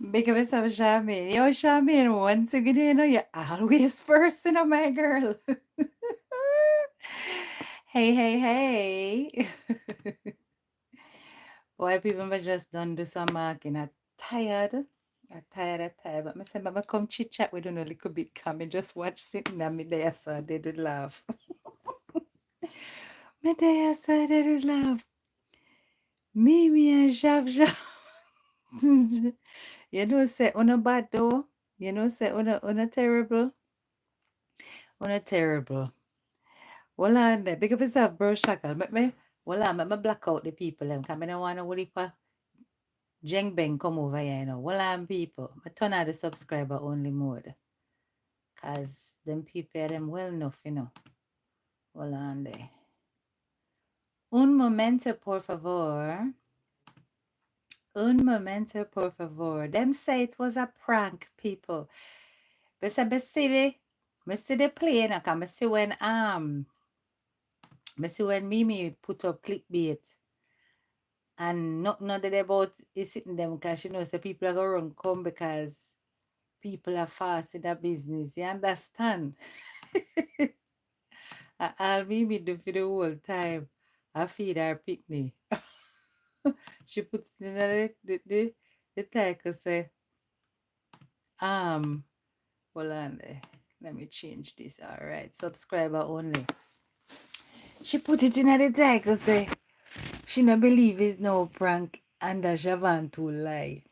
Big up yourself, Charmaine. Yo, Charmaine, once again, you're always first, my girl. Hey, hey, hey. Why people may just don't do some marking? I'm tired. I'm tired. But I said, I'm come chit chat with you a little bit. Come and just watch sitting on me there, so I did laugh. Me there, so I did laugh. Mimi and Shav. Say, on a bad though. Say, on a terrible. On a terrible. Well, on there. Big up yourself, bro, Shaka. Let me block out the people. Come, I don't want to worry for Jeng Beng come over here, Well, on people. I turn on the subscriber only mode. Because them people, them well enough. Well, on there. Un momento, por favor. Un momento, por favor. Them say it was a prank, people. But I see the plane, I see when Mimi put up clickbait and not that about is sitting them because she knows the people are going to come because people are fast in that business. You understand? I'll Mimi do for the whole time. I feed her picnic. She puts in the title say, hold on there. Let me change this. All right, subscriber only. She put it in the title say, she not believe it's no prank and that Shavan to lie.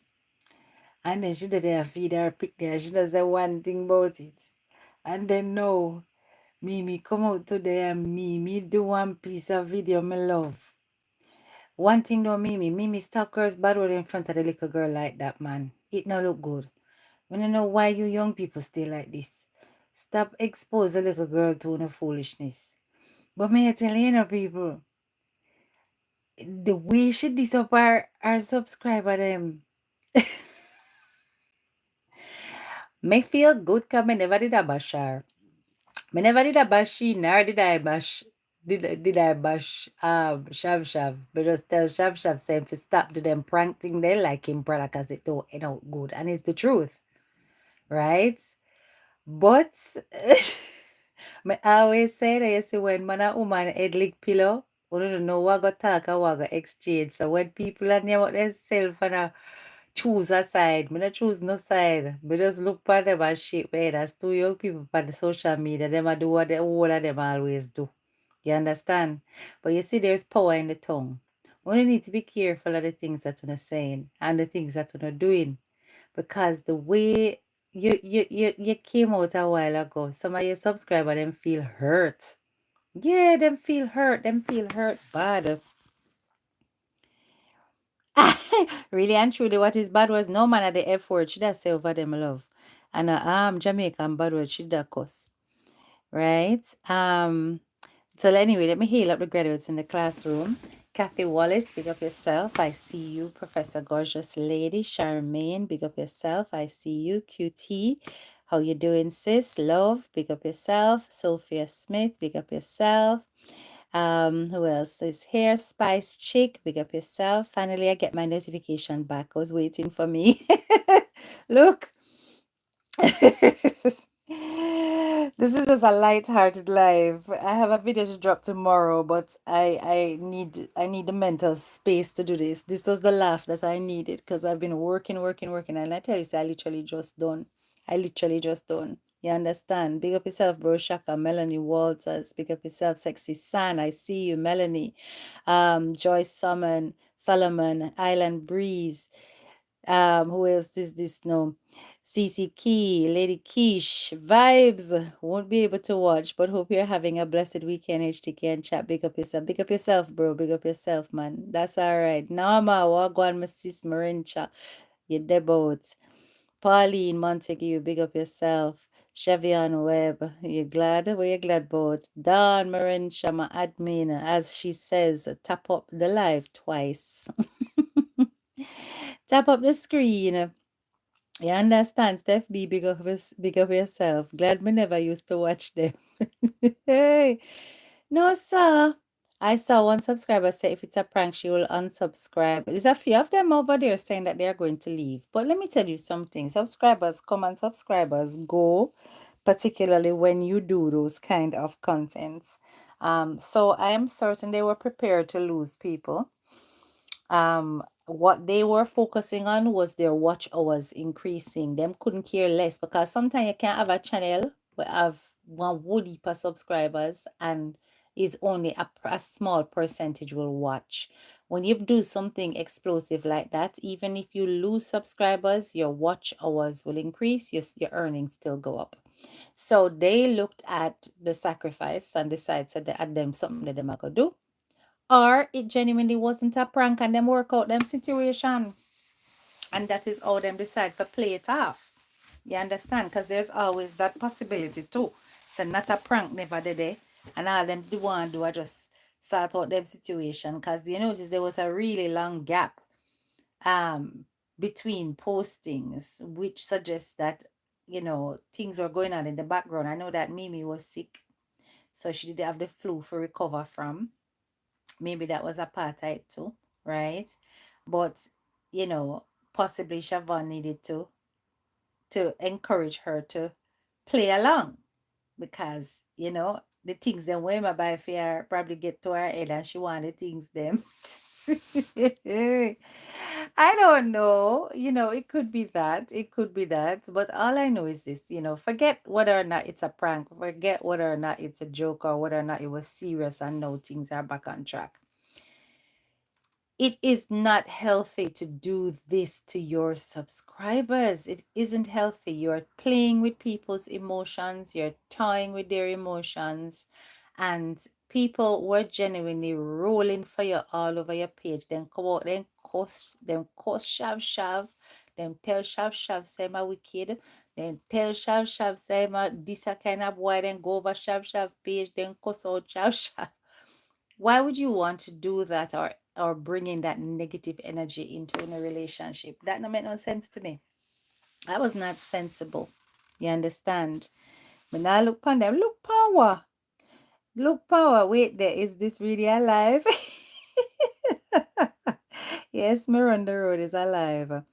And then she did a feed her pic there. She does say one thing about it. And then no, Mimi come out today and Mimi do one piece of video me love. One thing though, Mimi stalkers bad word in front of the little girl like that, man. It not look good. We don't know why you young people stay like this. Stop expose the little girl to no foolishness. But me I tell you, people, the way she dis up our subscriber them. Me feel good because me never did a bash her. Me never did a bash she, nor did I bash Shav. But just tell Shav say to stop do them prank thing they like him brother because it don't end out good. And it's the truth. Right? But me always say that you see when man and woman head lick pillow, we don't know what go talk and what go exchange. So when people are near about themselves and choose a side, me not choose no side. Me just look for them and shake my head. As two young people on the social media, them a do what the whole of them always do. You understand? But you see there's power in the tongue. We need to be careful of the things that we're saying and the things that we're doing. Because the way you came out a while ago, some of your subscribers them feel hurt. Yeah, them feel hurt. Them feel hurt bad. Really and truly, what is bad was no man at the F word should have say over them love. And Jamaican bad word should have cuss. Right? So anyway, let me hail up the graduates in the classroom. Kathy Wallace, big up yourself. I see you. Professor Gorgeous Lady. Charmaine, big up yourself. I see you. QT, how you doing, sis? Love, big up yourself. Sophia Smith, big up yourself. Who else is here? Spice Chick, big up yourself. Finally, I get my notification back. I was waiting for me. Look. This is just a light-hearted live. I have a video to drop tomorrow, but I need the mental space to do this. This was the laugh that I needed because I've been working, and I tell you, I literally just done. You understand? Big up yourself, bro. Shaka, Melanie Walters. Big up yourself, sexy San. I see you, Melanie. Joyce Solomon, Island Breeze. Who else is this? No. CC Key, Lady Quiche, Vibes. Won't be able to watch, but hope you're having a blessed weekend, HTK and chat. Big up yourself. Big up yourself, bro. Big up yourself, man. That's all right. Nama, Wagwan, Mrs. Marincha. You debout. Pauline Montague, big up yourself. Chevion Webb, you glad? Were you glad about? Dawn Marincha, my admin, as she says, tap up the live twice. Tap up the screen. You understand, Steph B, big up yourself. Glad me never used to watch them. Hey. No, sir. I saw one subscriber say if it's a prank, she will unsubscribe. There's a few of them over there saying that they are going to leave. But let me tell you something. Subscribers come and subscribers go, particularly when you do those kind of contents. So I am certain they were prepared to lose people. What they were focusing on was their watch hours increasing. Them couldn't care less because sometimes you can have a channel we have one would heap of subscribers and is only a small percentage will watch. When you do something explosive like that, even if you lose subscribers, your watch hours will increase, your earnings still go up. So they looked at the sacrifice and decided that they had them something that them are gonna do, or it genuinely wasn't a prank and them work out them situation. And that is how them decide to play it off. You understand? Because there's always that possibility too. So not a prank never did they. And all them do want to do are just sort out them situation. Because you notice there was a really long gap between postings, which suggests that, things were going on in the background. I know that Mimi was sick. So she did have the flu to recover from. Maybe that was a part of it too, right? But possibly Siobhan needed to encourage her to play along because the things them way my buy fear probably get to her head and she want the things them. I don't know. It could be that. It could be that. But all I know is this, forget whether or not it's a prank, forget whether or not it's a joke or whether or not it was serious and now things are back on track. It is not healthy to do this to your subscribers. It isn't healthy. You're playing with people's emotions, you're toying with their emotions, and people were genuinely rolling for you all over your page. Then come out, then cuss Shav, then tell Shav say my wicked, then tell Shav say my this a kind of boy, then go over Shav page, then cuss out Shav. Why would you want to do that or bring in that negative energy into a relationship? That don't make no sense to me. That was not sensible. You understand? But now look upon them. Look power. Look power. Wait there. Is this really alive? Yes, Miranda Road is alive.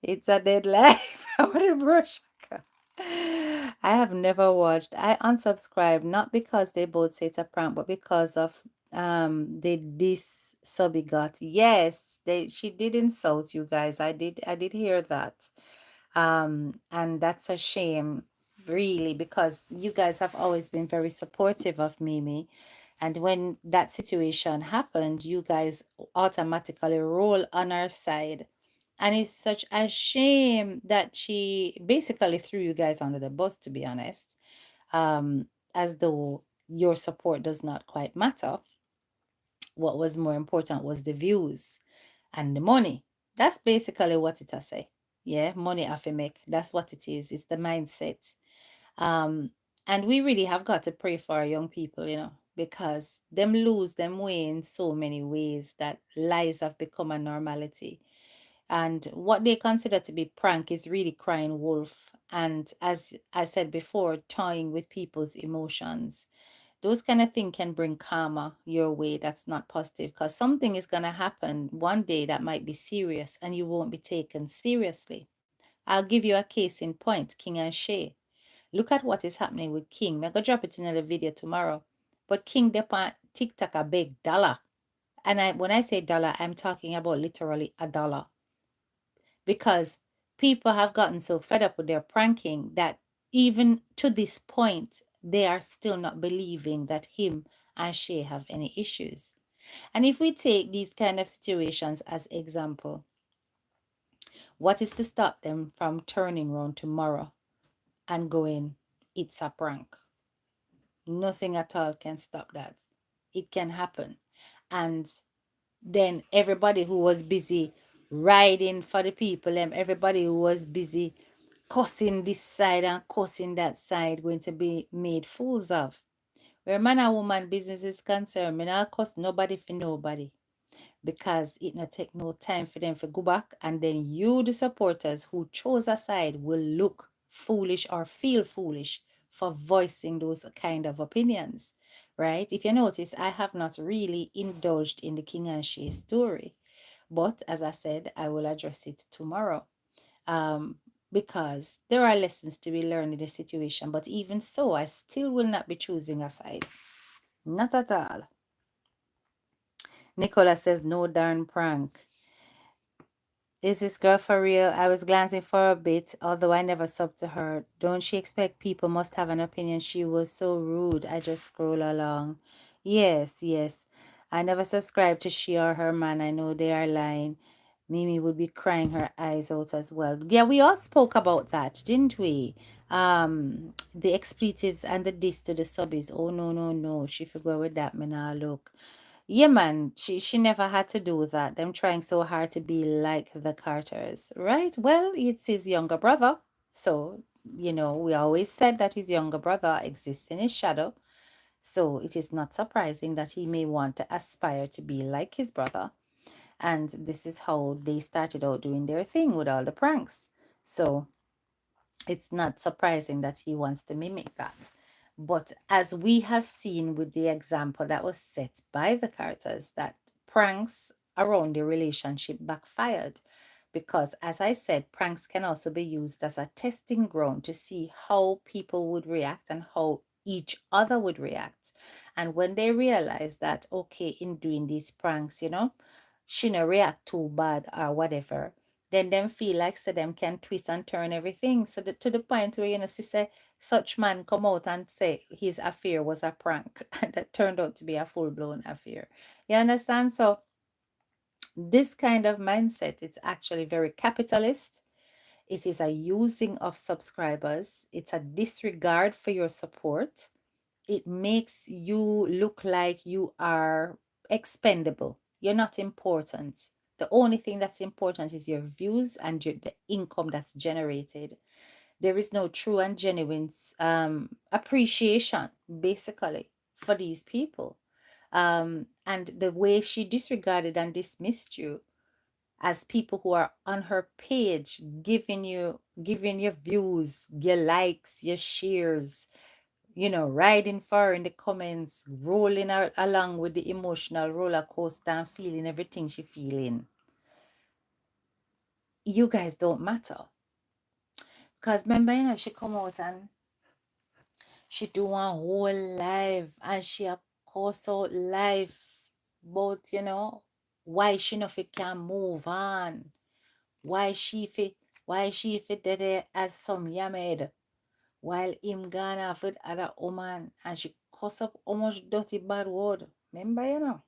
It's a dead life. I want to brush. I have never watched. I unsubscribed not because they both say it's a prank, but because of this subby got. Yes, she did insult you guys. I did hear that. And that's a shame, really, because you guys have always been very supportive of Mimi. And when that situation happened, you guys automatically roll on our side. And it's such a shame that she basically threw you guys under the bus, to be honest, as though your support does not quite matter. What was more important was the views and the money. That's basically what it has say. Yeah, money have to make. That's what it is. It's the mindset. Um, and we really have got to pray for our young people, because them lose them way in so many ways that lies have become a normality. And what they consider to be prank is really crying wolf. And as I said before, toying with people's emotions. Those kind of things can bring karma your way. That's not positive because something is going to happen one day that might be serious and you won't be taken seriously. I'll give you a case in point, King and Shay. Look at what is happening with King. I'm going to drop it in another video tomorrow. But King Depan TikTok a big dollar. And when I say dollar, I'm talking about literally a dollar. Because people have gotten so fed up with their pranking that even to this point, they are still not believing that him and Shay have any issues. And if we take these kind of situations as example, what is to stop them from turning around tomorrow and going, it's a prank? Nothing at all can stop that. It can happen. And then everybody who was busy riding for the people, everybody who was busy cussing this side and cussing that side, going to be made fools of. Where man and woman business is concerned, me not cuss nobody for nobody. Because it not take no time for them to go back, and then you, the supporters who chose a side, will look foolish or feel foolish for voicing those kind of opinions. right? If you notice, I have not really indulged in the King and Shay story, but as I said, I will address it tomorrow. Um, because there are lessons to be learned in the situation, but even so, I still will not be choosing a side. Not at all. Nicola says, no darn prank. Is this girl for real? I was glancing for a bit, although I never subbed to her. Don't she expect people must have an opinion? She was so rude. I just scroll along. Yes, yes. I never subscribed to she or her man. I know they are lying. Mimi would be crying her eyes out as well. Yeah, we all spoke about that, didn't we? The expletives and the diss to the subbies. Oh no, no, no. She forgot with that, me now look. Yeah, man, she never had to do that. Them trying so hard to be like the Carters, right? Well, it's his younger brother. So, we always said that his younger brother exists in his shadow. So it is not surprising that he may want to aspire to be like his brother. And this is how they started out doing their thing with all the pranks. So it's not surprising that he wants to mimic that. But as we have seen with the example that was set by the Carters, that pranks around the relationship backfired. Because, as I said, pranks can also be used as a testing ground to see how people would react and how each other would react. And when they realize that, okay, in doing these pranks, she no react too bad or whatever, then them feel like so them can twist and turn everything. So to the point where, she say, such man come out and say his affair was a prank and that turned out to be a full-blown affair. You understand? So this kind of mindset, it's actually very capitalist. It is a using of subscribers. It's a disregard for your support. It makes you look like you are expendable. You're not important. The only thing that's important is your views and the income that's generated. There is no true and genuine appreciation, basically, for these people. And the way she disregarded and dismissed you as people who are on her page, giving your views, your likes, your shares, riding for her in the comments, rolling her along with the emotional roller coaster and feeling everything she feeling. You guys don't matter. Because remember, she come out and she do a whole live and she a course out life. But, why she no fit can move on? Why she fit dead there as some yamed? While him gone off with other woman and she cuss up how much dirty bad word. Remember,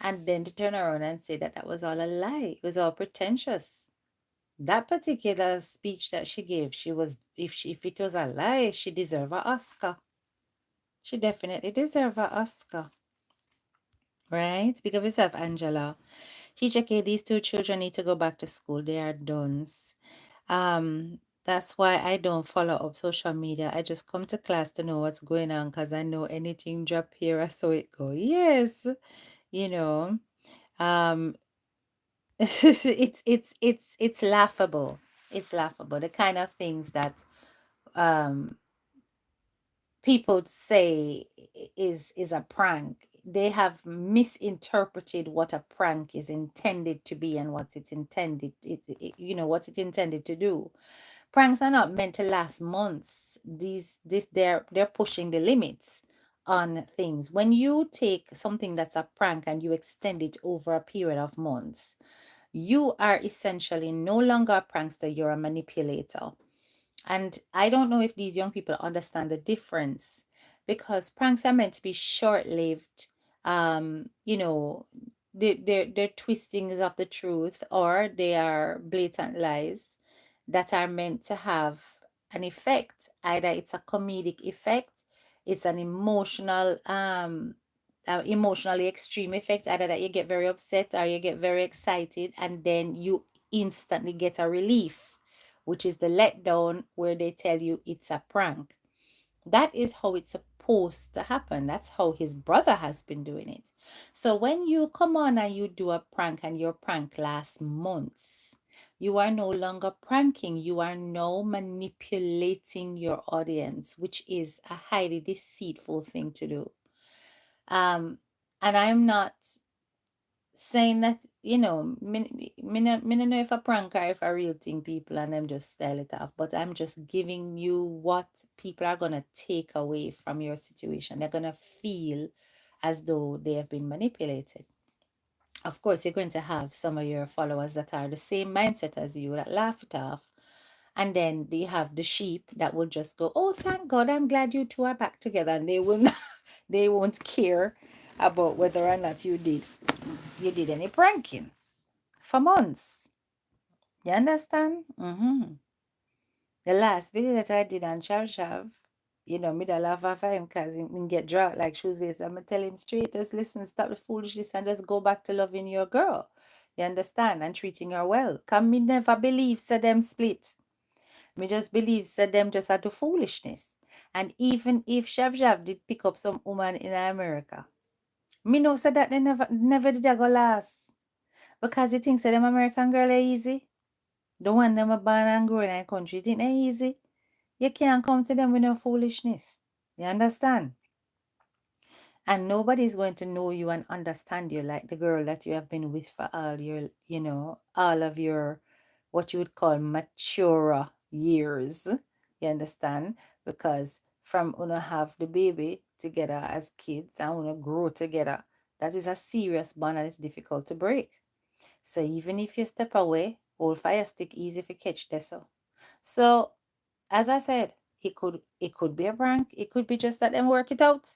And then to turn around and say that that was all a lie. It was all pretentious. That particular speech that she gave, if it was a lie, she deserved an Oscar. She definitely deserved an Oscar. Right? Speak of yourself, Angela. Teacher K, these two children need to go back to school. They are duns. That's why I don't follow up social media. I just come to class to know what's going on because I know anything drop here, I saw it go. Yes, um, it's laughable. It's laughable. The kind of things that people say is a prank. They have misinterpreted what a prank is intended to be and what it's intended what it's intended to do. Pranks are not meant to last months. They're pushing the limits on things. When you take something that's a prank and you extend it over a period of months, you are essentially no longer a prankster, you're a manipulator. And I don't know if these young people understand the difference, because pranks are meant to be short-lived. They're twistings of the truth, or they are blatant lies that are meant to have an effect. Either it's a comedic effect, it's an emotionally extreme effect, either that you get very upset or you get very excited, and then you instantly get a relief, which is the letdown where they tell you it's a prank. That is how it's supposed to happen. That's how his brother has been doing it. So when you come on and you do a prank and your prank lasts months, You are no longer pranking. You are now manipulating your audience, which is a highly deceitful thing to do. And I'm not saying that, me no know if a prank or if a real thing people and them just style it off, but I'm just giving you what people are gonna take away from your situation. They're gonna feel as though they have been manipulated. Of course, you're going to have some of your followers that are the same mindset as you that laugh it off. And then you have the sheep that will just go, oh, thank God, I'm glad you two are back together. And they will not, they won't care about whether or not you did any pranking for months. You understand? The last video that I did on Shav, me da laugh off of him because he get drought like shoes is. I'm going to tell him straight, just listen, stop the foolishness and just go back to loving your girl. You understand? And treating her well. Because me never believe said them split. Me just believe said them just had the foolishness. And even if Shav did pick up some woman in America, me know said that they never did go last. Because he thinks that them American girl are easy. The one them are born and grow in a country, think they easy. You can't come to them with no foolishness. You understand? And nobody's going to know you and understand you like the girl that you have been with for all your, all of your, what you would call mature years. You understand? Because from una have the baby together as kids and una grow together, that is a serious bond and it's difficult to break. So even if you step away, hold fire stick easy if you catch this. So as I said, it could be a prank. It could be just that them work it out.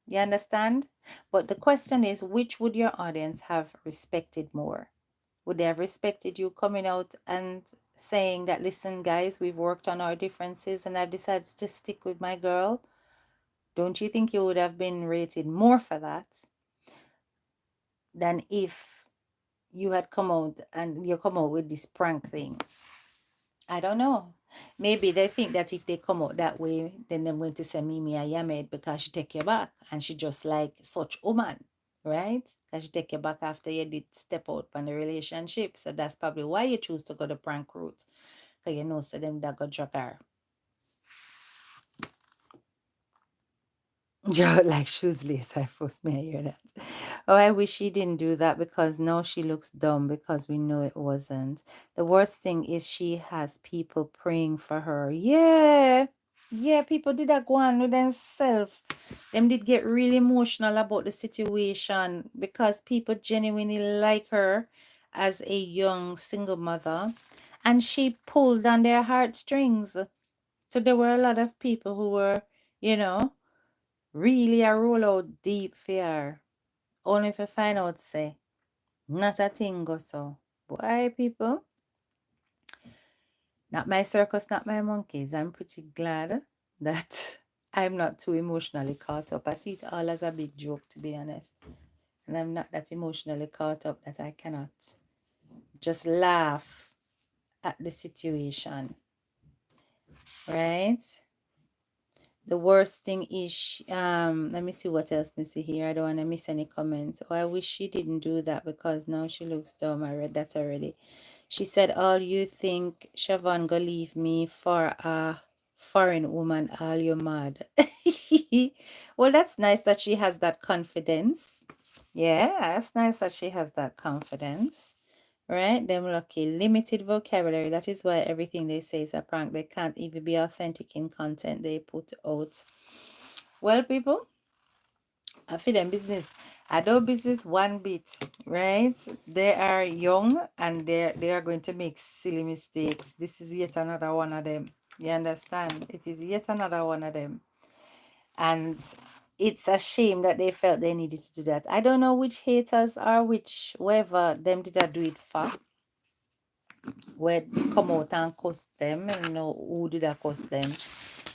You understand? But the question is, which would your audience have respected more? Would they have respected you coming out and saying that, listen, guys, we've worked on our differences and I've decided to stick with my girl? Don't you think you would have been rated more for that than if you had come out and you come out with this prank thing? I don't know. Maybe they think that if they come out that way, then they're going to say Mimi a Yamed because she take you back and she just like such woman, right? Because she take you back after you did step out from the relationship. So that's probably why you choose to go the prank route. Because you know, so them that go drop her. Yeah, like shoes lace. I first may hear that. Oh, I wish she didn't do that because now she looks dumb because we know it wasn't. The worst thing is she has people praying for her. Yeah. Yeah, people did that go on with themselves. Them did get really emotional about the situation because people genuinely like her as a young single mother. And she pulled on their heartstrings. So there were a lot of people who were, really a roll out deep fear. Only if you find out, say, not a thing go so. Boy, people, not my circus, not my monkeys. I'm pretty glad that I'm not too emotionally caught up. I see it all as a big joke, to be honest. And I'm not that emotionally caught up that I cannot just laugh at the situation. Right? The worst thing is, let me see what else we see here. I don't want to miss any comments. Oh, I wish she didn't do that because now she looks dumb. I read that already. She said, all you think, Siobhan, go leave me for a foreign woman, all you mad. Well, that's nice that she has that confidence. Yeah, that's nice that she has that confidence. Right? Them lucky. Limited vocabulary. That is why everything they say is a prank. They can't even be authentic in content they put out. Well, people, I feel them business. I do business one bit, right? They are young and they are going to make silly mistakes. This is yet another one of them. You understand? It is yet another one of them. And it's a shame that they felt they needed to do that. I don't know which haters or which whoever them did I do it for. Where come out and cuss them, and who did I cuss them.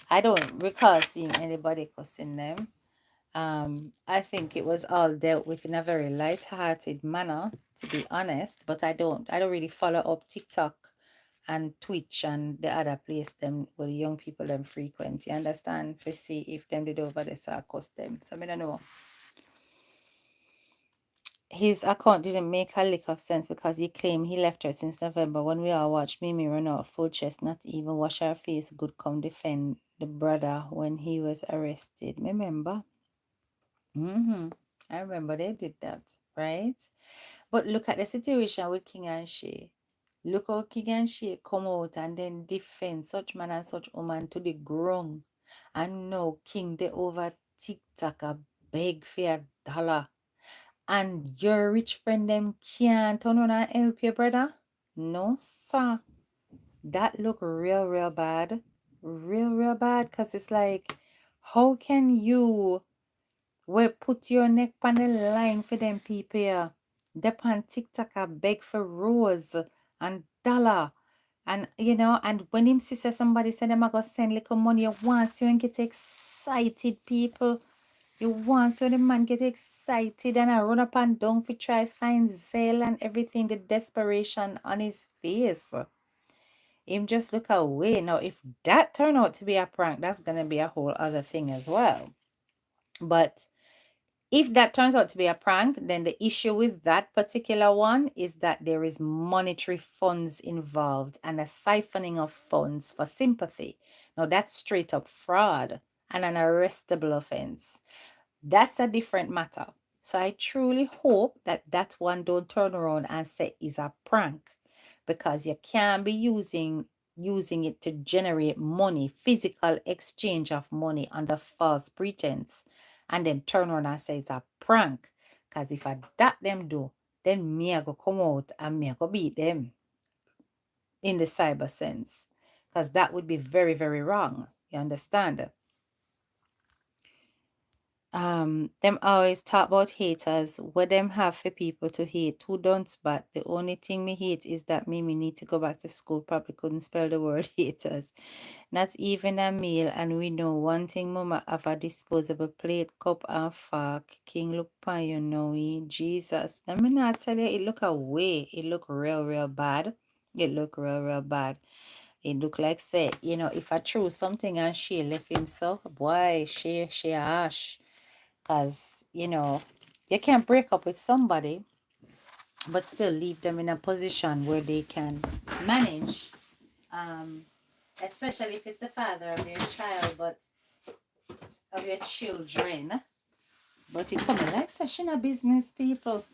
I don't recall seeing anybody cussing them. I think it was all dealt with in a very light-hearted manner, to be honest. But I don't really follow up TikTok and Twitch and the other place them where the young people them frequent. You understand? To see if them did over there so I cuss them. So I don't know. his account didn't make a lick of sense because he claimed he left her since November when we all watched Mimi run out full chest, not even wash her face good come defend the brother when he was arrested. Remember? I remember they did that, right? But look at the situation with King and Shay. Look how King and Shay come out and then defend such man and such woman to the ground. And now King they over TikTok a beg for $1. And your rich friend them can't turn on and help your brother? No, sir. That look real, real bad. Real, real bad. Because it's like, how can you put your neck on the line for them people here? They on TikTok a beg for rose and dollar. And and when him see say somebody say them a go send little money, you want you and get excited, people. You want so the man get excited and I run up and down for try find Zelle and everything, the desperation on his face. Him just look away. Now, if that turn out to be a prank, that's gonna be a whole other thing as well. But if that turns out to be a prank, then the issue with that particular one is that there is monetary funds involved and a siphoning of funds for sympathy. Now, that's straight up fraud and an arrestable offense. That's a different matter. So I truly hope that that one don't turn around and say is a prank, because you can't be using it to generate money, physical exchange of money under false pretense, and then turn around and say it's a prank. Because if I that them do, then me I go come out and me I go beat them in the cyber sense. Because that would be very, very wrong. You understand? Them always talk about haters. What them have for people to hate? Who don't? But the only thing me hate is that me need to go back to school. Probably couldn't spell the word haters. Not even a meal. And we know one thing, mama have a disposable plate, cup and fork. King look pan you know Jesus. Let me not tell you, it look away. It look real, real bad. It look real, real bad. It look like say, if I threw something and she left him so, boy, she ash. Because, you can't break up with somebody, but still leave them in a position where they can manage, especially if it's the father of your child, but of your children. But it coming like session of business, people.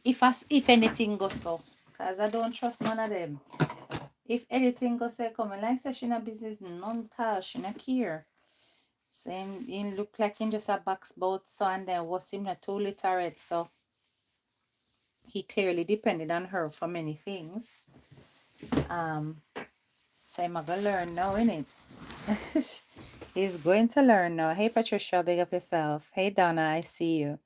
If anything goes so, because I don't trust none of them. If anything goes so, coming like session of business, none touch, in a care. Saying it look like in just a box boat, so and then was him not too literate, so he clearly depended on her for many things. So I'm gonna learn now, innit? He's going to learn now. Hey Patricia, big up yourself. Hey Donna, I see you.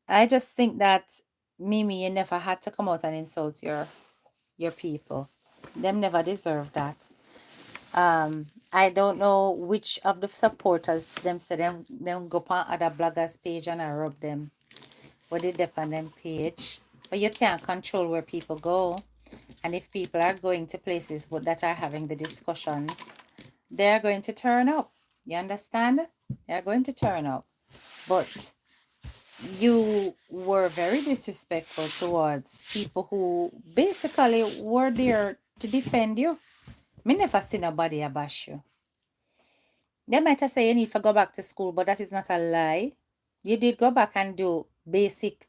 I just think that Mimi, you never had to come out and insult your people. Them never deserve that. I don't know which of the supporters them say them go on other bloggers page and I rub them. What they dip on them page. But you can't control where people go. And if people are going to places that are having the discussions, they're going to turn up. You understand? They're going to turn up. But you were very disrespectful towards people who basically were there to defend you. Me never seen nobody bash you. They might have said you need to go back to school, but that is not a lie. You did go back and do basic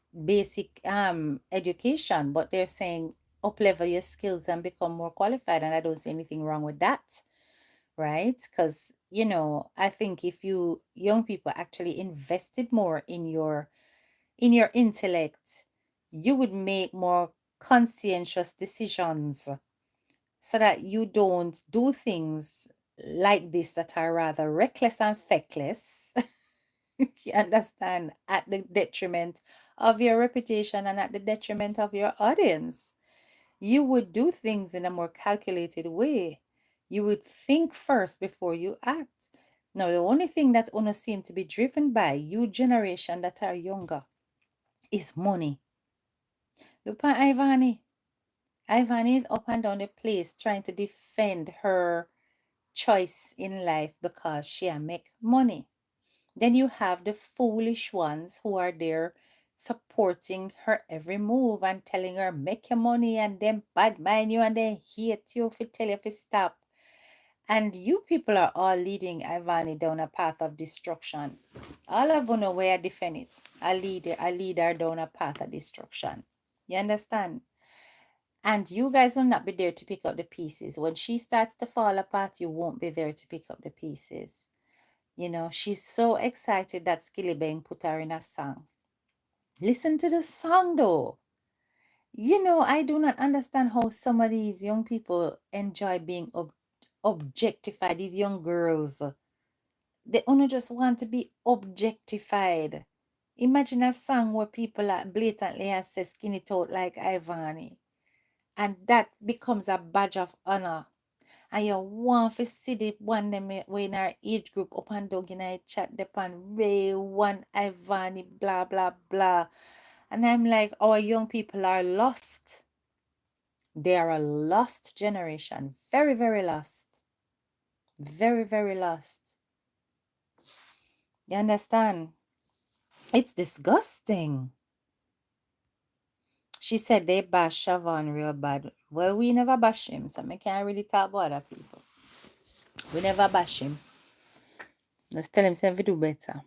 education, but they're saying up level your skills and become more qualified, and I don't see anything wrong with that, right? Because I think if you young people actually invested more in your intellect, you would make more conscientious decisions so that you don't do things like this that are rather reckless and feckless. You understand? At the detriment of your reputation and at the detriment of your audience. You would do things in a more calculated way. You would think first before you act. Now, the only thing that Uno seem to be driven by, you generation that are younger, is money. Look at Ivani. Ivani is up and down the place trying to defend her choice in life because she make money. Then you have the foolish ones who are there supporting her every move and telling her make your money and then bad mind you and then hate you if you tell you if you stop. And you people are all leading Ivani down a path of destruction. All of you know where I defend it. I lead her down a path of destruction. You understand? And you guys will not be there to pick up the pieces. When she starts to fall apart, you won't be there to pick up the pieces. You know, she's so excited that Skilly Bang put her in a song. Listen to the song though. You know, I do not understand how some of these young people enjoy being objectified, these young girls. They only just want to be objectified. Imagine a song where people are blatantly and say skin it out like Ivani. And that becomes a badge of honor. And you want to see the one them in our age group up and down in our chat depend Ray one Ivani blah blah blah. And I'm like, our young people are lost. They are a lost generation. Very, very lost. Very, very lost. You understand? It's disgusting. She said they bash Shavon real bad. Well, we never bash him, so I can't really talk about other people. We never bash him. Just tell him, say, we do better.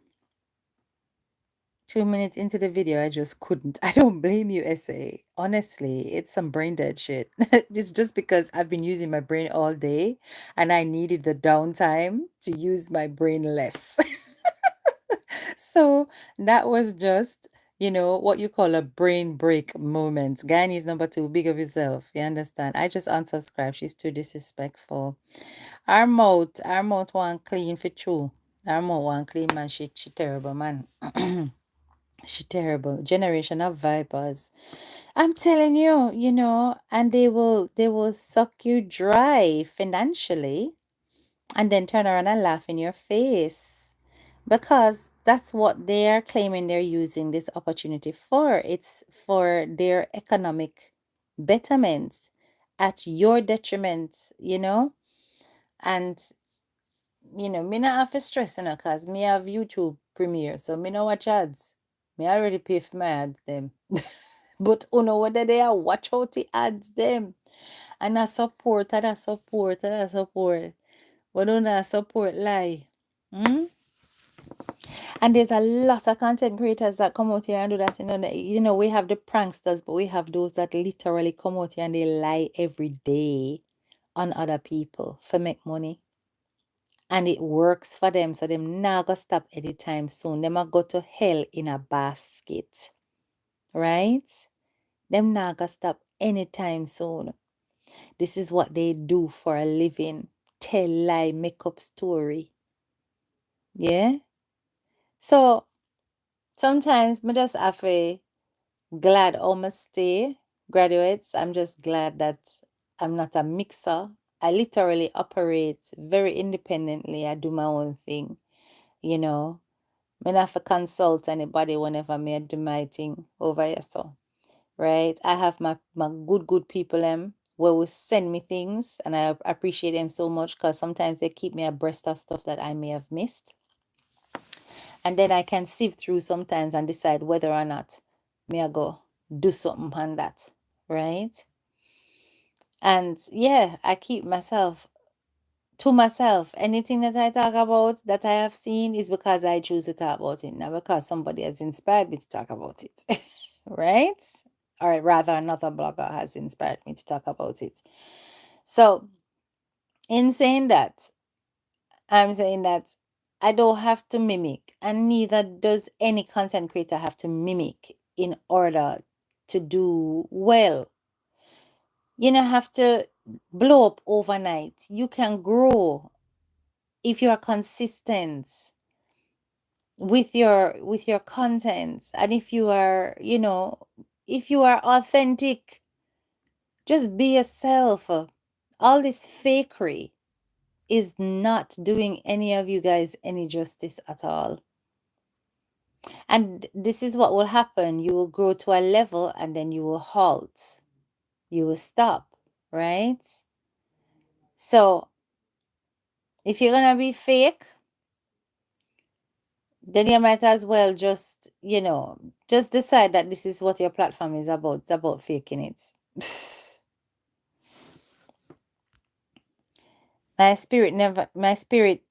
2 minutes into the video, I just couldn't. I don't blame you, SA. Honestly, it's some brain dead shit. It's just because I've been using my brain all day and I needed the downtime to use my brain less. So that was just, you know, what you call a brain break moment. Guyanese number 2, big of yourself. You understand? I just unsubscribed. She's too disrespectful. Our mouth one clean for true. Our mouth one clean, man. She terrible, man. She terrible. Generation of vipers. I'm telling you, you know, and they will suck you dry financially and then turn around and laugh in your face. Because that's what they are claiming they're using this opportunity for. It's for their economic betterment at your detriment, you know? And, you know, me not have to stress, you know, because me have YouTube Premiere, so me no watch ads. Me already pay for my ads, them. But you know whether they are watch out the ads, them. And I support, and I support, and I support. But don't I support lie? Hmm? And there's a lot of content creators that come out here and do that. You know, we have the pranksters, but we have those that literally come out here and they lie every day on other people for make money. And it works for them. So them not gonna stop anytime soon. Them a go to hell in a basket. Right? Them not gonna stop anytime soon. This is what they do for a living. Tell lie, make up story. Yeah? So sometimes me just have a glad almost stay graduates. I'm just glad that I'm not a mixer. I literally operate very independently. I do my own thing, you know. I don't have to consult anybody whenever me do my thing over here. So, right? I have my good people where will send me things and I appreciate them so much because sometimes they keep me abreast of stuff that I may have missed. And then I can sift through sometimes and decide whether or not me I go do something on that, right? And yeah, I keep myself to myself. Anything that I talk about that I have seen is because I choose to talk about it, not because somebody has inspired me to talk about it, right? Or rather, another blogger has inspired me to talk about it. So, in saying that, I'm saying that I don't have to mimic, and neither does any content creator have to mimic in order to do well. You don't have to blow up overnight. You can grow if you are consistent with your content, and if you are, you know, if you are authentic, just be yourself. All this fakery is not doing any of you guys any justice at all. And this is what will happen. You will grow to a level and then you will halt. You will stop, right? So if you're going to be fake, then you might as well just, just decide that this is what your platform is about. It's about faking it. My spirit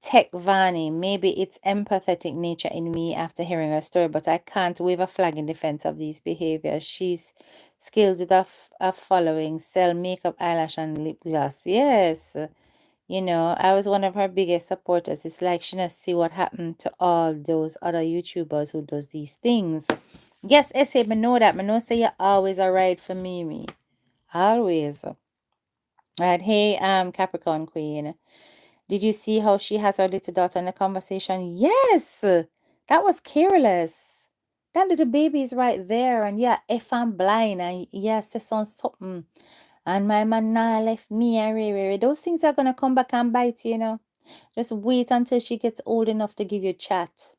tech Vani. Maybe it's empathetic nature in me after hearing her story, but I can't wave a flag in defense of these behaviors. She's skilled with a following, sell makeup, eyelash, and lip gloss. Yes. I was one of her biggest supporters. It's like she not see what happened to all those other YouTubers who does these things. Yes, Essay, I know that. I know say you always a ride for me. Always. Right. Hey, Capricorn Queen. Did you see how she has her little daughter in the conversation? Yes. That was careless. That little baby is right there. And yeah, if I'm blind, and yes, it's on something. And my man now left me and Ray. Those things are gonna come back and bite you. Just wait until she gets old enough to give you chat.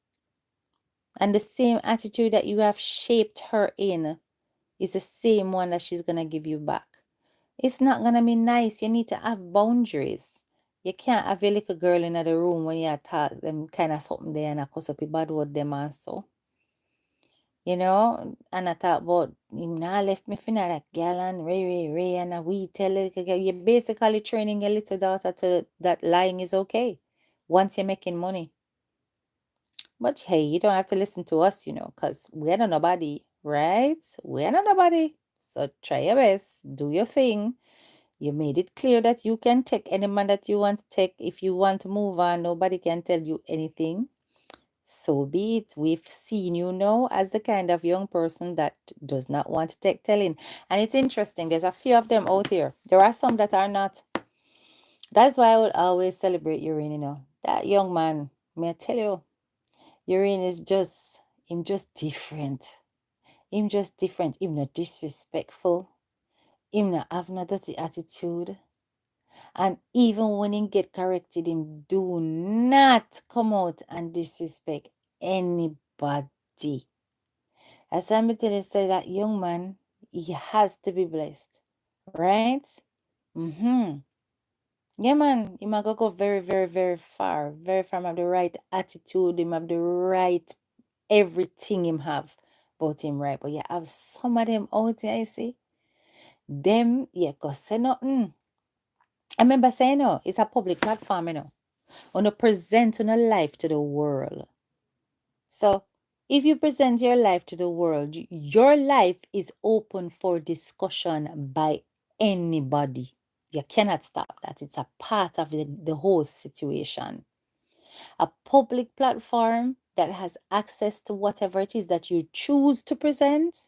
And the same attitude that you have shaped her in is the same one that she's gonna give you back. It's not gonna be nice. You need to have boundaries. You can't have a little girl in the room when you talk them kind of something there and I cause up a bad word them also. And I talk about him now left me finna that gal and Ray and we tell it you're basically training your little daughter to that lying is okay once you're making money. But hey, you don't have to listen to us, because we're not nobody, right? We're not nobody. So try your best, do your thing. You made it clear that you can take any man that you want to take. If you want to move on, nobody can tell you anything. So be it. We've seen you now as the kind of young person that does not want to take telling. And it's interesting. There's a few of them out here. There are some that are not. That's why I would always celebrate Urine, That young man, may I tell you, Urine is him just different. Him just different. Him not disrespectful. Him not have no dirty attitude. And even when he get corrected, him do not come out and disrespect anybody. As somebody said, that young man, he has to be blessed, right? Mm-hmm. Yeah, man, he might go very, very, very far. Very far. Him have the right attitude. Him have the right everything him have about him, right? But yeah, have some of them out there, I see. Them, yeah, cause say nothing. I remember saying, it's a public platform, On a present on a life to the world. So if you present your life to the world, your life is open for discussion by anybody. You cannot stop that. It's a part of the whole situation. A public platform that has access to whatever it is that you choose to present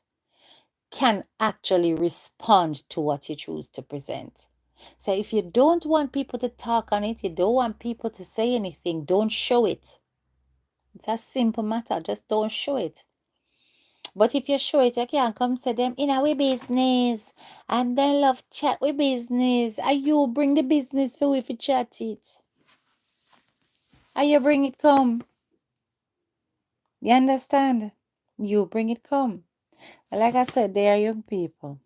can actually respond to what you choose to present. So if you don't want people to talk on it, you don't want people to say anything, don't show it. It's a simple matter. Just don't show it. But if you show it, you can come to them in our business and then love chat with business. And you bring the business for we chat it. And you bring it come. You understand? You bring it come. Like I said, they are young people.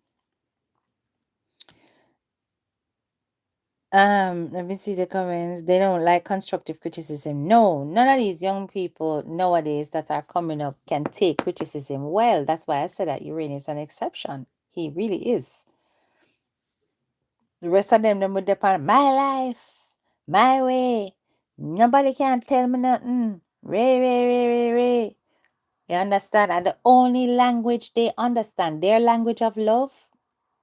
Let me see the comments. They don't like constructive criticism. No, none of these young people nowadays that are coming up can take criticism well. That's why I said that Uranus is an exception. He really is. The rest of them would depend my life, my way. Nobody can tell me nothing. Ray. You understand? And the only language they understand, their language of love,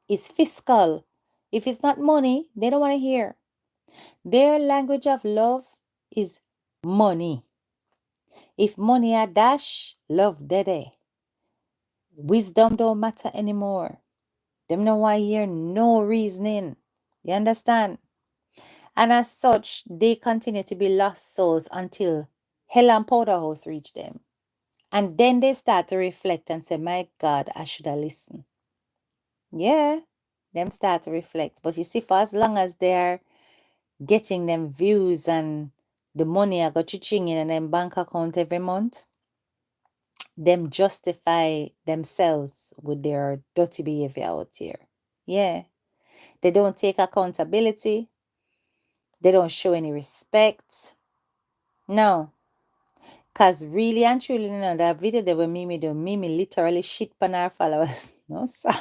is fiscal. If it's not money, they don't want to hear. Their language of love is money. If money a dash, love dead. Wisdom don't matter anymore. Them no want hear no reasoning. You understand? And as such, they continue to be lost souls until hell and powder house reach them. And then they start to reflect and say, my God, I should have listened. Yeah, them start to reflect. But you see, for as long as they're getting them views and the money I got chiching in them bank account every month, them justify themselves with their dirty behavior out here. Yeah. They don't take accountability. They don't show any respect. No. Cause really and truly, that video they were Mimi do Mimi literally shit on our followers. No sir.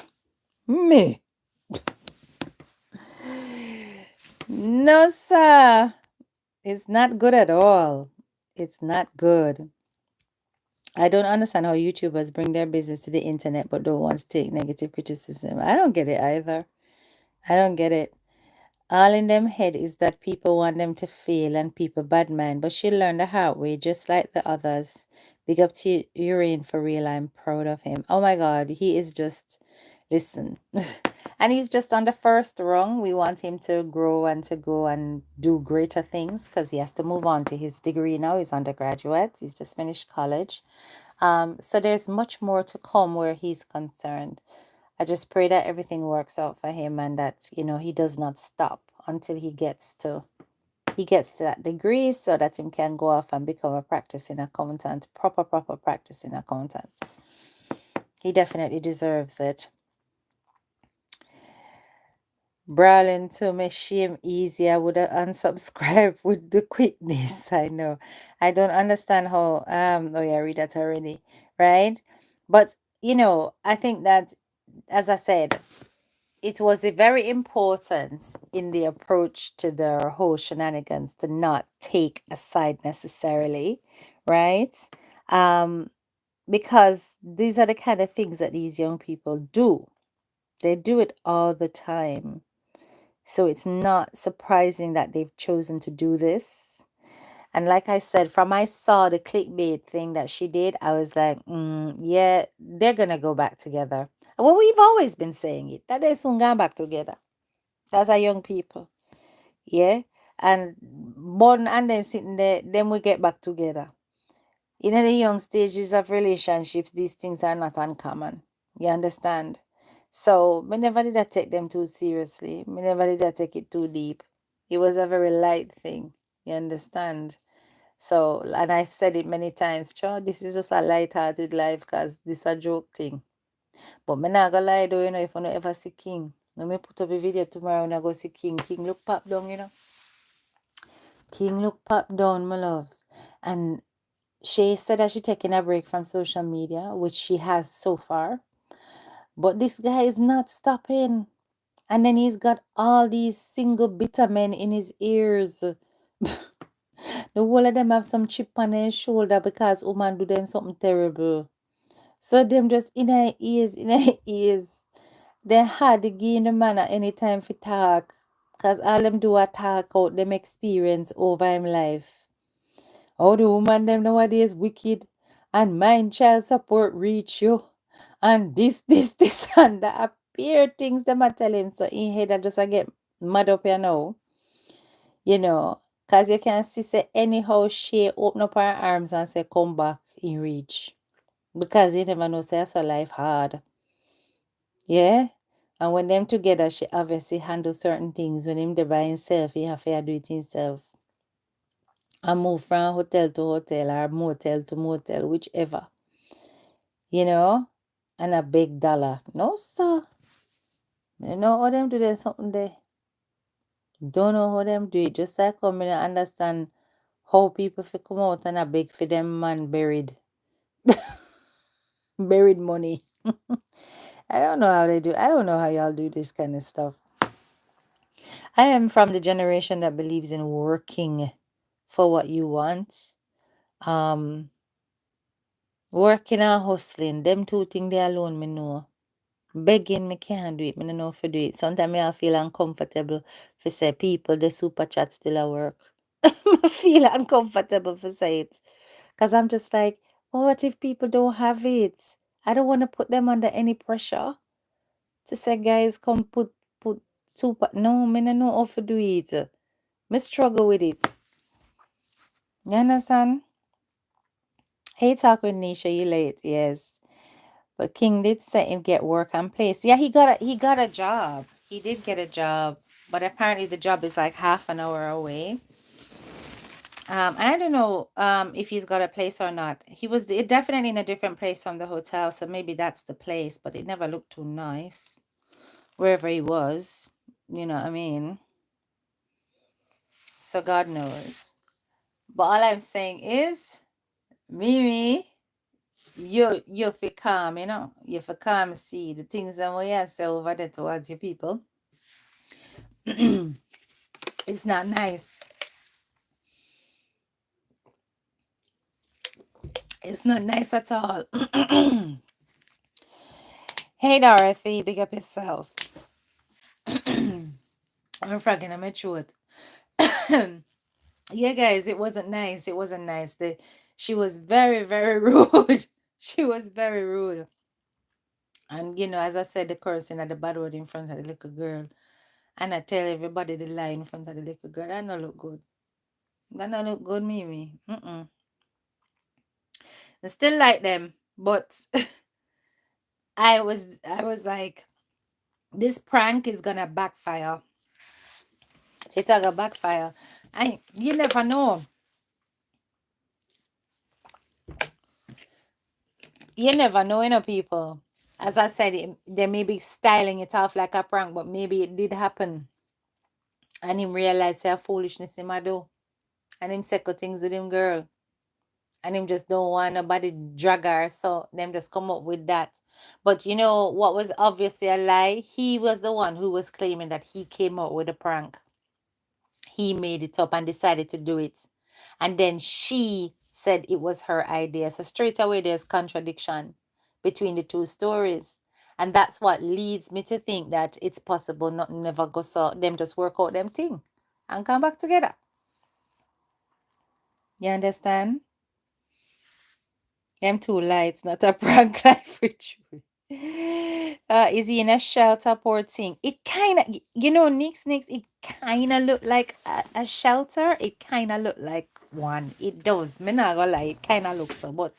Me. No sir. It's not good at all. It's not good. I don't understand how YouTubers bring their business to the internet but don't want to take negative criticism. I don't get it either. I don't get it. All in them head is that people want them to fail and people bad mind, but she learned the hard way, just like the others. Big up to Urian for real. I'm proud of him. Oh my God, he is just listen, and he's just on the first rung. We want him to grow and to go and do greater things because he has to move on to his degree now. He's undergraduate. He's just finished college. So there's much more to come where he's concerned. I just pray that everything works out for him and that, he does not stop until he gets to that degree so that he can go off and become a practicing accountant, proper practicing accountant. He definitely deserves it. Brawling to me shame easy. I would have unsubscribed with the quickness. I know. I don't understand how oh yeah, I read that already. Right? But I think that, as I said, it was a very important in the approach to the whole shenanigans to not take a side necessarily, right? Um, because these are the kind of things that these young people do. They do it all the time. So it's not surprising that they've chosen to do this. And like I said, from I saw the clickbait thing that she did, I was like, yeah, they're gonna go back together. Well, we've always been saying it, that they soon go back together. That's our young people. Yeah. And born and then sitting there, then we get back together. In the young stages of relationships, these things are not uncommon. You understand? So me never did I take them too seriously. Me never did I take it too deep. It was a very light thing. You understand? So, and I've said it many times, Cho, this is just a light-hearted life because this a joke thing. But me not gonna lie though, if I don't ever see King. Let me put up a video tomorrow when I go see King. King look pop down. King look pop down, my loves. And she said that she taking a break from social media, which she has so far. But this guy is not stopping. And then he's got all these single bitter men in his ears. The whole of them have some chip on their shoulder because woman do them something terrible. So them just in her ears, in her ears. They hard to give the man at any time for talk. Cause all them do are talk out them experience over him life. How the woman them nowadays wicked and mind child support reach you. And this, and that appear things them I tell him. So in head I just I get mad up here now. Cause you can see say anyhow she open up her arms and say come back in reach. Because you never know say that's a life hard. Yeah? And when them together, she obviously handle certain things. When him there by himself, he have to do it himself. And move from hotel to hotel or motel to motel, whichever. And a big dollar. No, sir. You know how them do there something there. Don't know how them do it. Just like come and understand how people fi come out and a beg for them man buried. Buried money. I don't know how they do. I don't know how y'all do this kind of stuff. I am from the generation that believes in working for what you want. Um, Working and hustling, them two things they alone me know. Begging me can't do it, me no know if do it. Sometimes I feel uncomfortable for say people the super chat still at work. I feel uncomfortable for say it. Cause I'm just like, oh, what if people don't have it? I don't want to put them under any pressure. To say guys come put super no, me no know how to do it. Me struggle with it. You understand? Hey, talk with Nisha, you late, yes. But King did say him get work and place. Yeah, he got a job. He did get a job, but apparently the job is like half an hour away. And I don't know if he's got a place or not. He was definitely in a different place from the hotel, so maybe that's the place. But it never looked too nice wherever he was. You know what I mean? So God knows. But all I'm saying is, Mimi, you fi calm, you know. You fi calm see the things that we have say over there towards your people. It's not nice. It's not nice at all. Hey Dorothy, big up yourself. I'm frogging on my throat. Yeah, guys, it wasn't nice. It wasn't nice. She was very, very rude. She was very rude. And as I said, the cursing at the bad word in front of the little girl. And I tell everybody the lie in front of the little girl. That not look good. That not look good, Mimi. I still like them, but I was like, this prank is gonna backfire. It's gonna backfire. You never know. You never know, people. As I said, they may be styling it off like a prank, but maybe it did happen. And him realize how foolishness him a do. And him second things with him girl. And him just don't want nobody drag her. So them just come up with that. But you know what was obviously a lie? He was the one who was claiming that he came up with a prank. He made it up and decided to do it. And then she said it was her idea. So straight away there's contradiction between the two stories. And that's what leads me to think that it's possible nothing never go so them just work out them thing and come back together. You understand? Them two lights, not a prank life with you. Is he in a shelter, poor thing? It kind of, Nick's, it kind of look like a shelter. It kind of look like one. It does. Me not gonna lie, it kind of looks so, but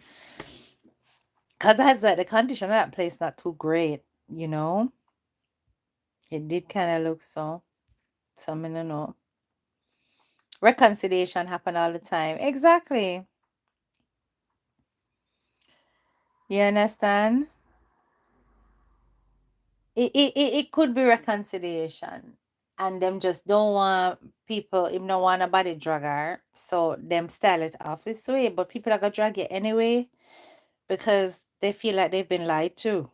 because I said the condition of that place not too great, it did kind of look so. So me no know. Reconciliation happen all the time. Exactly. You understand? It could be reconciliation. And them just don't want people, if no want a body dragger. So them style it off this way. But people are gonna drag it anyway because they feel like they've been lied to.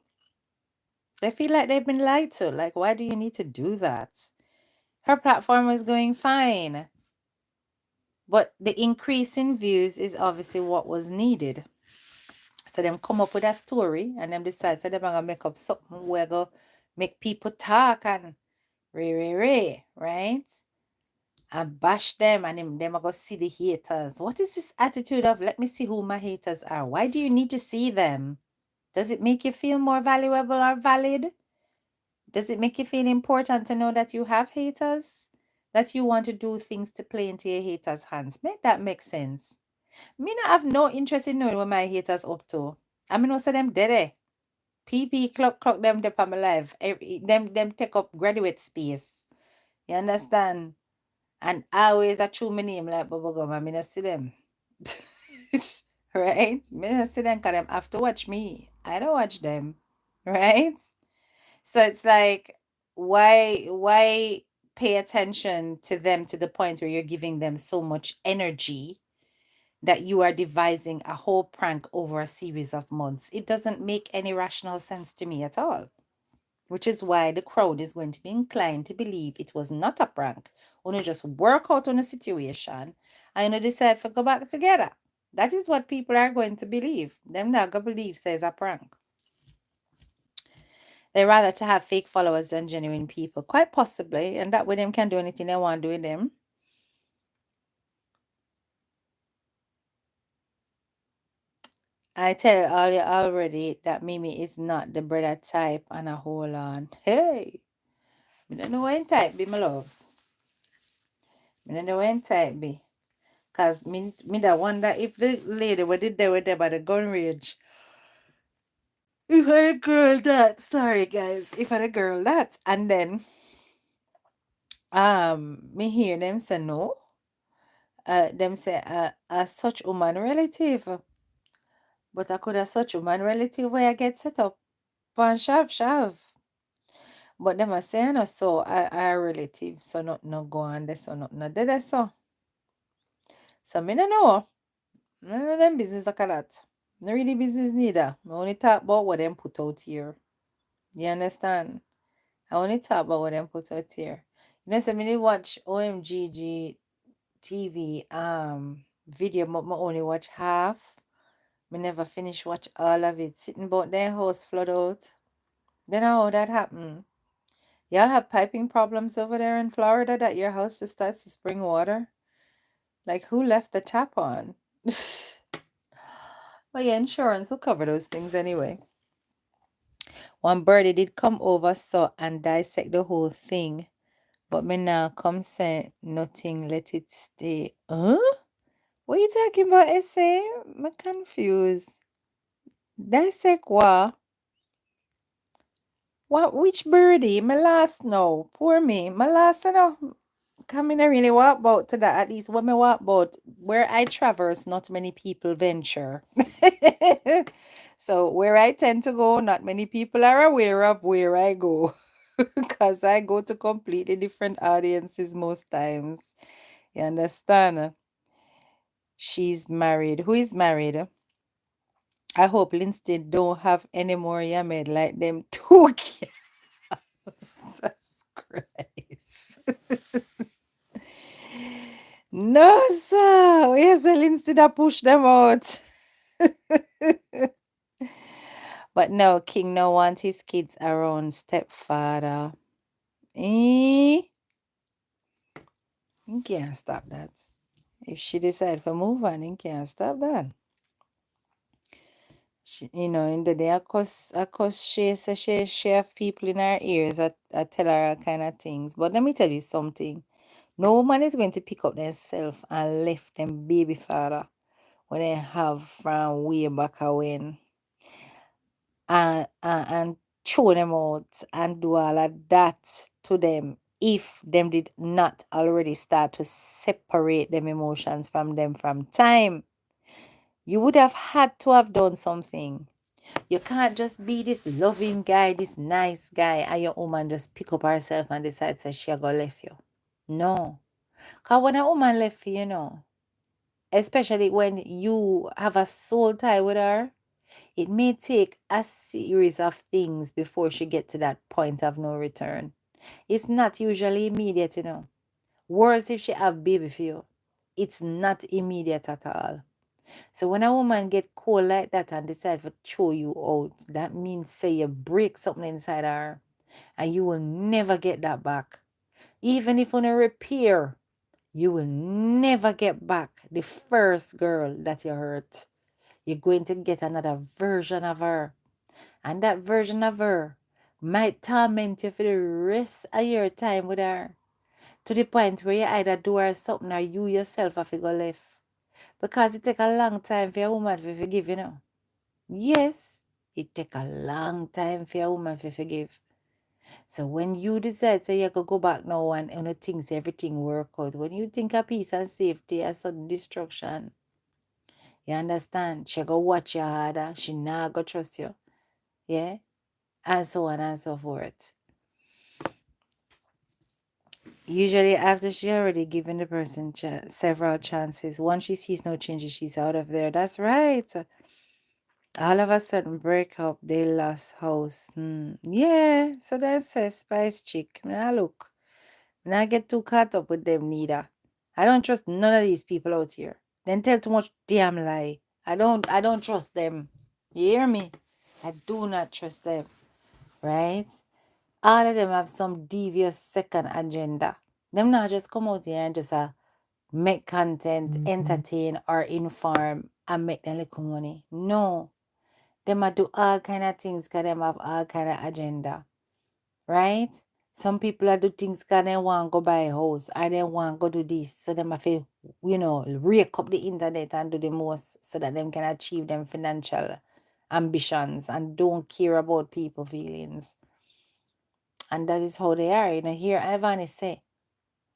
They feel like they've been lied to. Like, why do you need to do that? Her platform is going fine. But the increase in views is obviously what was needed. So them come up with a story and them decide so they're gonna make up something where go make people talk and right? And bash them and them are gonna see the haters. What is this attitude of let me see who my haters are? Why do you need to see them? Does it make you feel more valuable or valid? Does it make you feel important to know that you have haters? That you want to do things to play into your haters' hands? Make that make sense. Me not have no interest in knowing what my haters up to. I mean, also them dead. PP clock them up on my life. Them take up graduate space. You understand? And always I chew my name like bubble gum. I mean I see them. Right? Me not see them because them have to watch me. I don't watch them. Right? So it's like why pay attention to them to the point where you're giving them so much energy that you are devising a whole prank over a series of months? It doesn't make any rational sense to me at all. Which is why the crowd is going to be inclined to believe it was not a prank. Only just work out on a situation and you decide to go back together. That is what people are going to believe. Them not gonna believe says a prank. They rather to have fake followers than genuine people. Quite possibly. And that way them can do anything they want to do with them. I tell all you already that Mimi is not the brother type and a whole on. Hey, I don't know when type be my loves. I don't know when type be. Cause me that wonder if the lady what did they were there by the gun range. If I a girl that, sorry guys, if I a girl that, and then me hear them say no. Them say a such woman relative. But I could have such woman relative where I get set up on Shav. But them are saying no so a relative, so not no go on there, so not no did so. So me no know. None of them business like that. Not really business neither. I only talk about what them put out here. You understand? I only talk about what them put out here. You know, so me dey watch OMGG TV video, but me only watch half. Me never finish watch all of it. Sitting about their house flood out. Then how that happen? Y'all have piping problems over there in Florida that your house just starts to spring water? Like who left the tap on? Well, yeah, insurance will cover those things anyway. One birdie did come over, saw and dissect the whole thing. But me now come say nothing, let it stay. Huh? What you talking about, essay? I'm confused. Dissect what? What? Which birdie? My last no. Poor me. My last no. Coming I really walk about to that. At least when me walk about where I traverse, not many people venture. So where I tend to go, not many people are aware of where I go. Because I go to completely different audiences most times. You understand? She's married. Who is married? I hope Lindsay don't have any more Yamed like them two. Jesus Christ. No, sir. Where's the Lindsay that push them out? But no, King no want his kids around stepfather. Eh? You can't stop that. If she decide to move on, you can't stop that. She, you know, in the day, of course, she say she have people in her ears that tell her all kind of things. But let me tell you something. No woman is going to pick up themselves and left them baby father when they have from way back when and throw them out and do all of that to them if them did not already start to separate them emotions from them from time. You would have had to have done something. You can't just be this loving guy, this nice guy, and your woman just pick up herself and decide that she gonna left you. No. Because when a woman left you, especially when you have a soul tie with her, it may take a series of things before she get to that point of no return. It's not usually immediate. Worse if she have baby for you. It's not immediate at all. So when a woman get cold like that and decide to throw you out, that means say you break something inside her and you will never get that back. Even if on a repair, you will never get back the first girl that you hurt. You're going to get another version of her. And that version of her might torment you for the rest of your time with her. To the point where you either do her something or you yourself have to go left. Because it take a long time for a woman to forgive. Yes, it take a long time for a woman to forgive. So when you decide say you could go back now and things everything work out, when you think of peace and safety and sudden destruction, you understand? She go watch you harder, she not go trust you. Yeah? And so on and so forth. Usually after she already given the person several chances, once she sees no changes, she's out of there. That's right. All of a sudden break up, they lost house. Yeah, so that's a spice chick. Now look, now get too caught up with them neither. I don't trust none of these people out here. Then tell too much damn lie. I don't trust them. You hear me? I do not trust them. Right? All of them have some devious second agenda. Them not just come out here and just make content, entertain or inform and make them little money. No. Them a do all kind of things because them have all kind of agenda. Right? Some people are do things because they want to go buy a house or they want to go do this. So them have to, rake up the internet and do the most so that them can achieve them financial ambitions and don't care about people feelings. And that is how they are. Here Ivani say,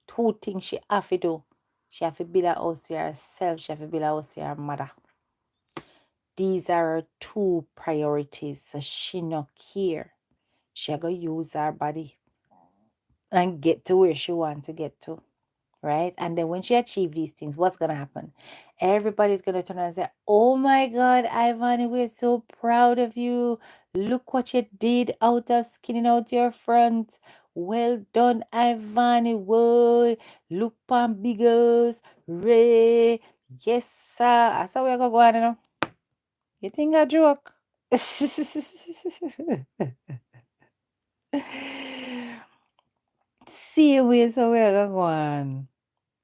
two things she have to do. She have to build a house for herself. She have to build a house for her mother. These are her two priorities. So she not care. She go use her body and get to where she want to get to. right? And then when she achieved these things, what's going to happen? Everybody's going to turn around and say, oh my God, Ivani, we're so proud of you. Look what you did out of skinning out your front. Well done, Ivani. Whoa, look pan biggers. Ray. Yes, sir. That's how we're going to go on, you know. You think I joke? See ways how we're going to go on.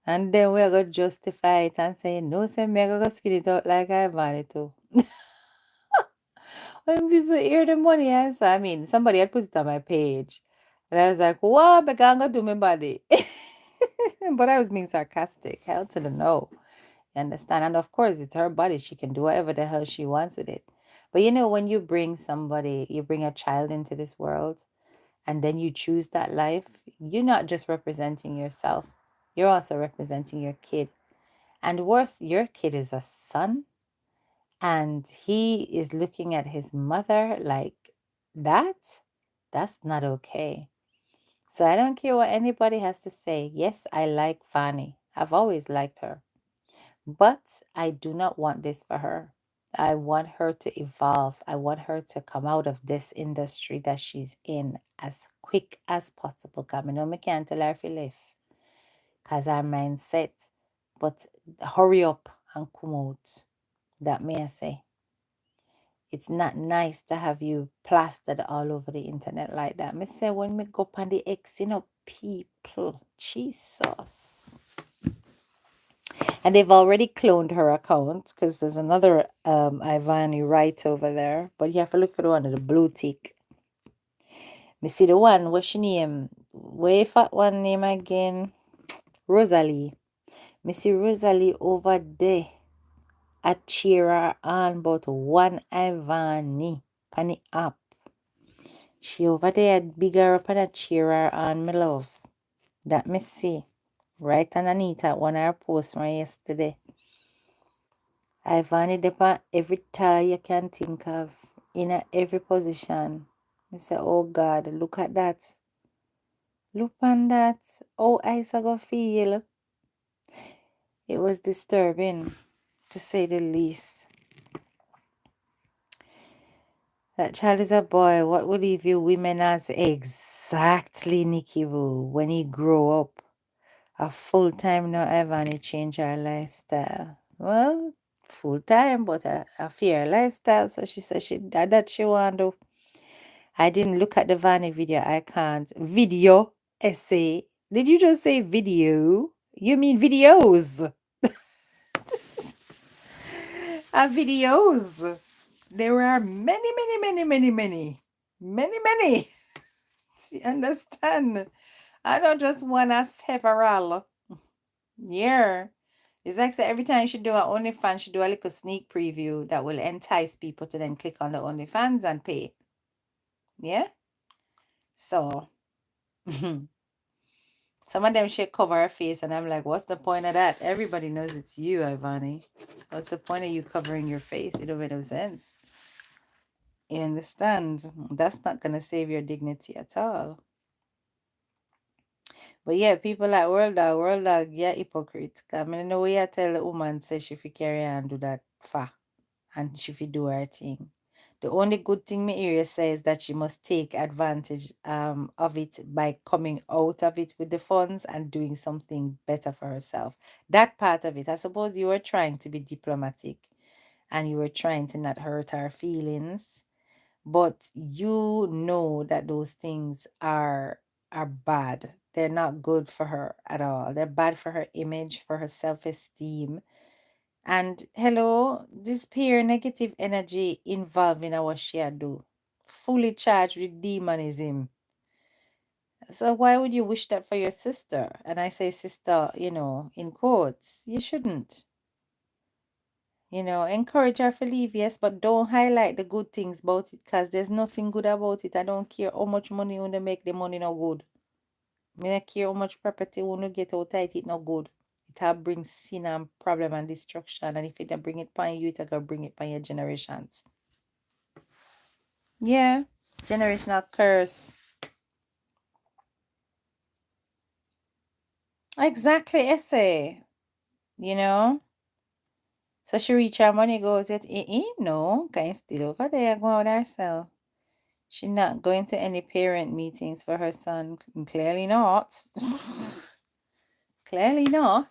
And then we're going to justify it and say, no, say, me going to skin it out like I want it to. When people hear the money answer, I mean, somebody had put it on my page. And I was like, what? I'm going to do my body. But I was being sarcastic. Hell to the no. You understand? And of course, it's her body. She can do whatever the hell she wants with it. But you know, when you bring somebody, you bring a child into this world, and then you choose that life, you're not just representing yourself, you're also representing your kid. And worse, your kid is a son, and he is looking at his mother like that. That's not okay. So I don't care what anybody has to say. Yes, I like Fanny. I've always liked her. But I do not want this for her. I want her to evolve. I want her to come out of this industry that she's in as quick as possible. Because I know I can't tell her if you live. Because our mindset. But hurry up and come out. That may I say. It's not nice to have you plastered all over the internet like that. Me say when me go up on the X, people. Jesus. And they've already cloned her account because there's another Ivani right over there. But you have to look for the one with the blue tick. Me see the one, what's she name? Way fat one name again. Rosalie. Me see Rosalie over there. A cheer her on but one Ivani. Penny up. She over there bigger up and a cheer her on, my love. That me see. Right underneath at one of her posts from yesterday. I've wanted upon every tie you can think of, in every position. I say, oh God, look at that. Look on that. Oh, I go feel. It was disturbing, to say the least. That child is a boy. What would he view women as? Exactly, Nikki Boo. When he grow up, a full time now ever, and he change her lifestyle. Well, full time, but a fair lifestyle. So she said that she want to. I didn't look at the Vanny video. I can't. Video essay. Did you just say video? You mean videos? Videos. There are many, many, many, many, many. Many, many. You understand? I don't just want a several. Yeah. It's like every time she do a OnlyFans, she do a little sneak preview that will entice people to then click on the OnlyFans and pay. Yeah? So some of them she cover her face and I'm like, what's the point of that? Everybody knows it's you, Ivani. What's the point of you covering your face? It don't make no sense. You understand? That's not gonna save your dignity at all. But yeah, people like world dog, yeah, hypocrite. I mean, no way I tell a woman say she fi carry and do that fa and she fi do her thing. The only good thing me area says that she must take advantage of it by coming out of it with the funds and doing something better for herself. That part of it, I suppose you were trying to be diplomatic and you were trying to not hurt her feelings, but you know that those things are bad. They're not good for her at all. They're bad for her image, for her self-esteem. And hello, this pure negative energy involved in what she do. Fully charged with demonism. So why would you wish that for your sister? And I say sister, in quotes. You shouldn't. Encourage her to leave, yes, but don't highlight the good things about it because there's nothing good about it. I don't care how much money you want to make the money no good. I don't care how much property you want to get out of it no good. It'll bring sin and problem and destruction. And if it don't bring it upon you, it'll bring it upon your generations. Yeah, generational curse. Exactly, essay. You know? So she reach her money goes, yet, no, kind still over there going with herself. She not going to any parent meetings for her son. Clearly not. Clearly not.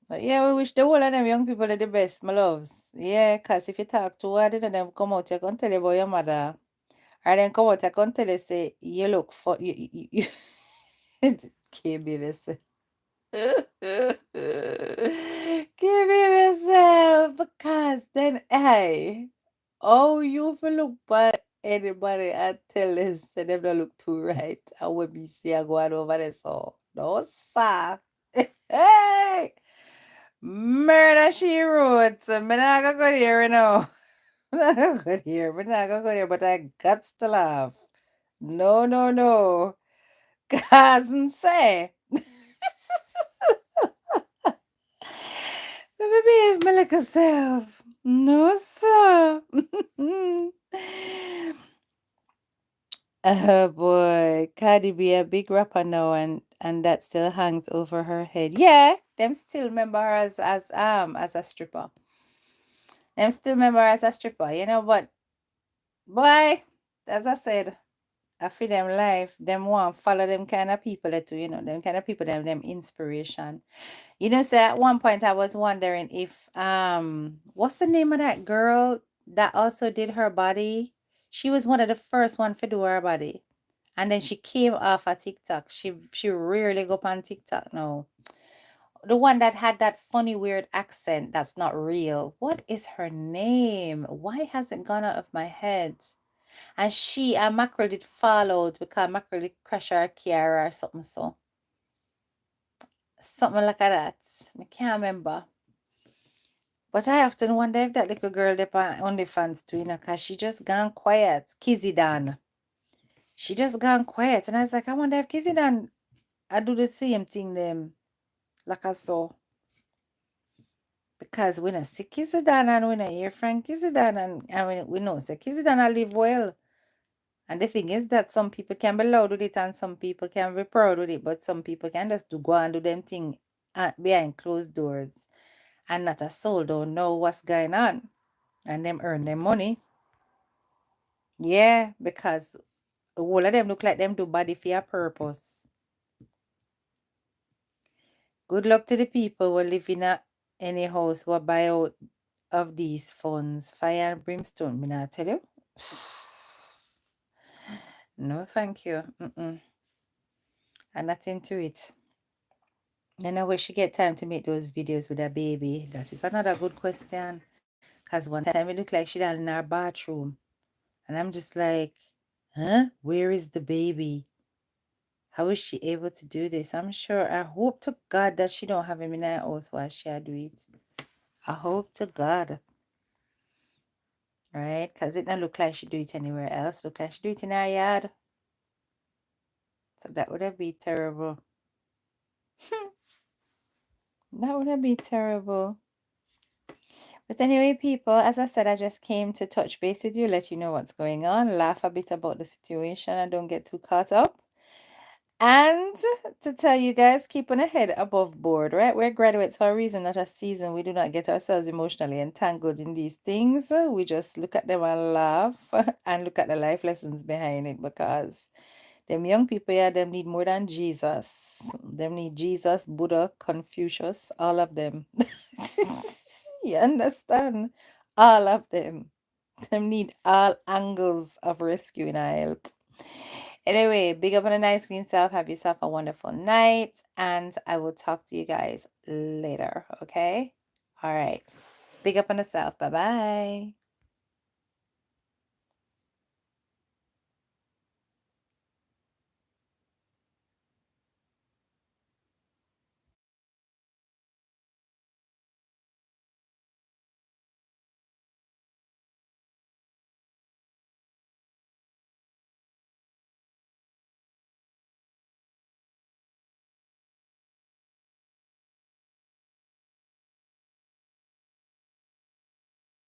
But yeah, we wish the whole of them young people are the best, my loves. Yeah, because if you talk to one of them come out, you can tell you about your mother. Or then come out, I can tell you, say, you look for, you can't be myself. Give me myself, because then, hey, oh, you will look bad anybody and tell us, say them don't look too right. And when me see I go on over there, so, no, sir. Hey! Murder she wrote. Me not gonna go there, you know. Me not gonna go there. Me not gonna go there, but I got to laugh. No, no, no. Cousin say. Me behave me like herself. No, sir. Oh boy, Cardi B a big rapper now, and that still hangs over her head. Yeah, them still remember her as a stripper. Them still remember her as a stripper. You know what, boy? As I said, I feel them life. Them want follow them kind of people too. You know, them kind of people them inspiration. You know, so at one point I was wondering if what's the name of that girl that also did her body? She was one of the first one to do her body. And then she came off a TikTok. She rarely go up on TikTok now. The one that had that funny weird accent that's not real. What is her name? Why has it gone out of my head? And she and Mackerel did fall out because Mackerel did crash her car or something so. Something like that. I can't remember. But I often wonder if that little girl there on OnlyFans too, you know, because she just gone quiet. Kizzy Dan. She just gone quiet. And I was like, I wonder if Kizzy Dan I do the same thing them like I saw. Because we not see Kizzy Dan and we not hear from Kizzy Dan and we know say Kizzy Dan I live well. And the thing is that some people can be loud with it and some people can be proud with it, but some people can just go and do them thing behind closed doors. And not a soul don't know what's going on. And them earn their money. Yeah, because all of them look like them do body for a purpose. Good luck to the people who live in any house who buy out of these funds. Fire and brimstone, me not tell you. No, thank you. I'm not into it. And I wish she get time to make those videos with her baby. That is another good question. Because one time it looked like she down in her bathroom. And I'm just like, huh? Where is the baby? How is she able to do this? I'm sure. I hope to God that she don't have him in her house while she do it. I hope to God. Right? Because it don't look like she do it anywhere else. Look like she do it in her yard. So that would have been terrible. That would have been terrible. But anyway, people, as I said, I just came to touch base with you, let you know what's going on, laugh a bit about the situation, and don't get too caught up. And to tell you guys, keep on a head above board, right? We're graduates for a reason, not a season. We do not get ourselves emotionally entangled in these things. We just look at them and laugh and look at the life lessons behind it because them young people, yeah, them need more than Jesus. Them need Jesus, Buddha, Confucius, all of them. You understand? All of them. Them need all angles of rescue and help. Anyway, big up on a nice clean self. Have yourself a wonderful night. And I will talk to you guys later. Okay? All right. Big up on the self. Bye bye.